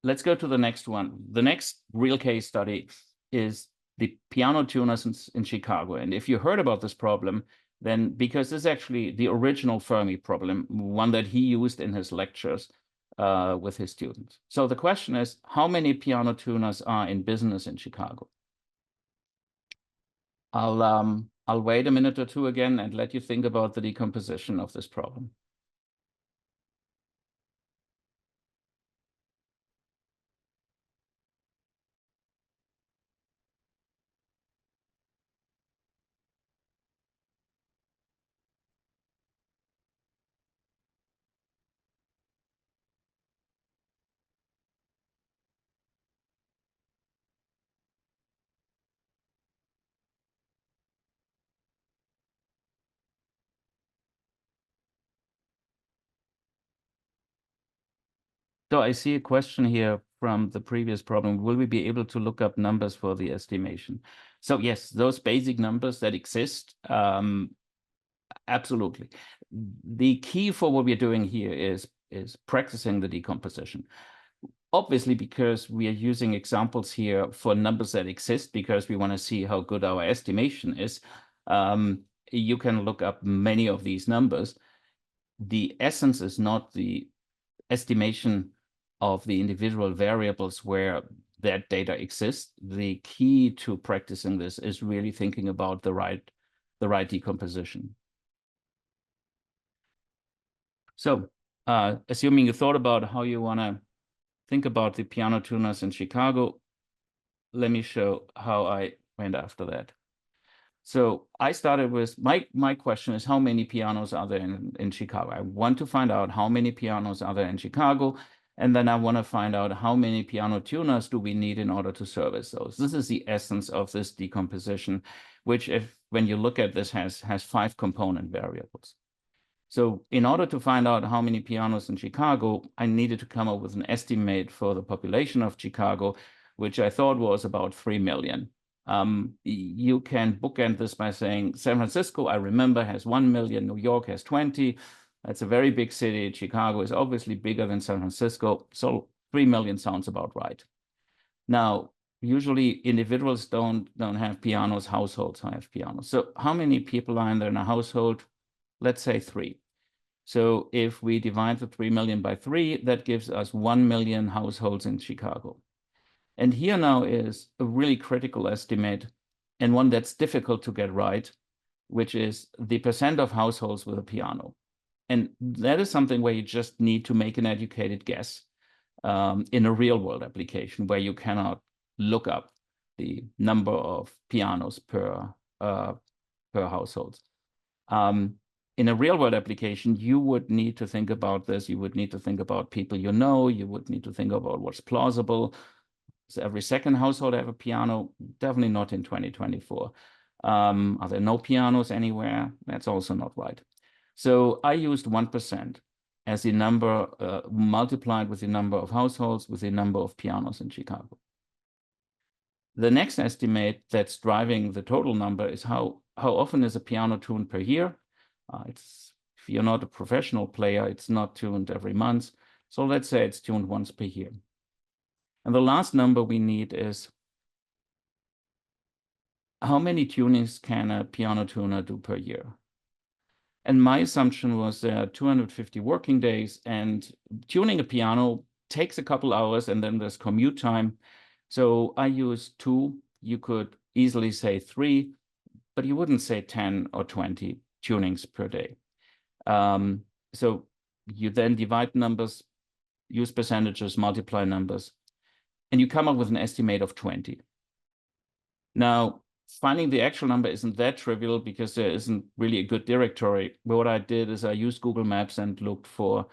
let's go to the next one. The next real case study is the piano tuners in Chicago. And if you heard about this problem, then because this is actually the original Fermi problem, one that he used in his lectures with his students. So the question is, how many piano tuners are in business in Chicago? I'll wait a minute or two again and let you think about the decomposition of this problem. So I see a question here from the previous problem. Will we be able to look up numbers for the estimation? So yes, those basic numbers that exist, absolutely. The key for what we're doing here is practicing the decomposition. Obviously, because we are using examples here for numbers that exist, because we want to see how good our estimation is, you can look up many of these numbers. The essence is not the estimation of the individual variables where that data exists. The key to practicing this is really thinking about the right decomposition. So assuming you thought about how you want to think about the piano tuners in Chicago, let me show how I went after that. So I started with, my question is, how many pianos are there in Chicago? I want to find out how many pianos are there in Chicago, and then I want to find out how many piano tuners do we need in order to service those. This is the essence of this decomposition, which, when you look at this, has 5 component variables. So in order to find out how many pianos in Chicago, I needed to come up with an estimate for the population of Chicago, which I thought was about 3 million. You can bookend this by saying San Francisco, I remember, has 1 million, New York has 20. That's a very big city. Chicago is obviously bigger than San Francisco, so 3 million sounds about right. Now, usually individuals don't have pianos, households have pianos. So how many people are in there in a household? Let's say 3. So if we divide the 3 million by 3, that gives us 1 million households in Chicago. And here now is a really critical estimate, and one that's difficult to get right, which is the percent of households with a piano. And that is something where you just need to make an educated guess in a real world application where you cannot look up the number of pianos per household. In a real world application, you would need to think about this. You would need to think about people you know. You would need to think about what's plausible. Does every second household have a piano? Definitely not in 2024. Are there no pianos anywhere? That's also not right. So I used 1% as the number multiplied with the number of households with the number of pianos in Chicago. The next estimate that's driving the total number is how often is a piano tuned per year. If you're not a professional player, it's not tuned every month. So let's say it's tuned once per year. And the last number we need is how many tunings can a piano tuner do per year? And my assumption was there are 250 working days, and tuning a piano takes a couple hours, and then there's commute time. So I used 2. You could easily say 3, but you wouldn't say 10 or 20 tunings per day. So you then divide numbers, use percentages, multiply numbers, and you come up with an estimate of 20. Now, finding the actual number isn't that trivial because there isn't really a good directory. But what I did is I used Google Maps and looked for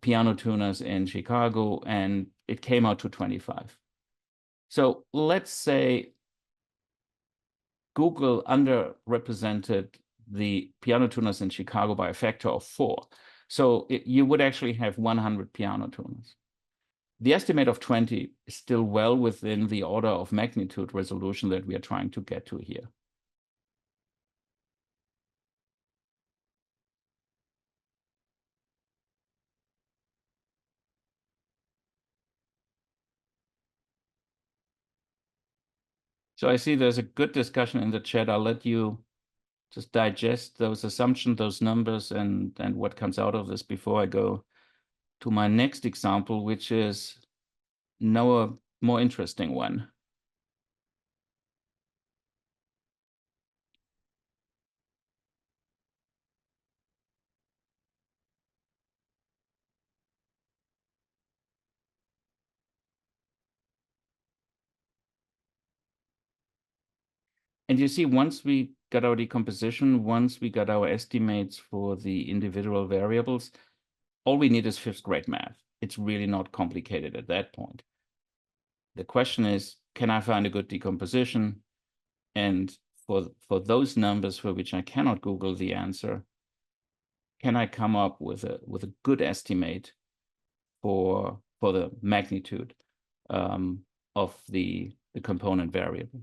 piano tuners in Chicago, and it came out to 25. So let's say Google underrepresented the piano tuners in Chicago by a factor of 4. So you would actually have 100 piano tuners. The estimate of 20 is still well within the order of magnitude resolution that we are trying to get to here. So I see there's a good discussion in the chat. I'll let you just digest those assumptions, those numbers, and what comes out of this before I go to my next example, which is now a more interesting one. And you see, once we got our decomposition, once we got our estimates for the individual variables, all we need is fifth grade math. It's really not complicated at that point. The question is, can I find a good decomposition? And for those numbers for which I cannot Google the answer, can I come up with a good estimate for the magnitude of the component variable?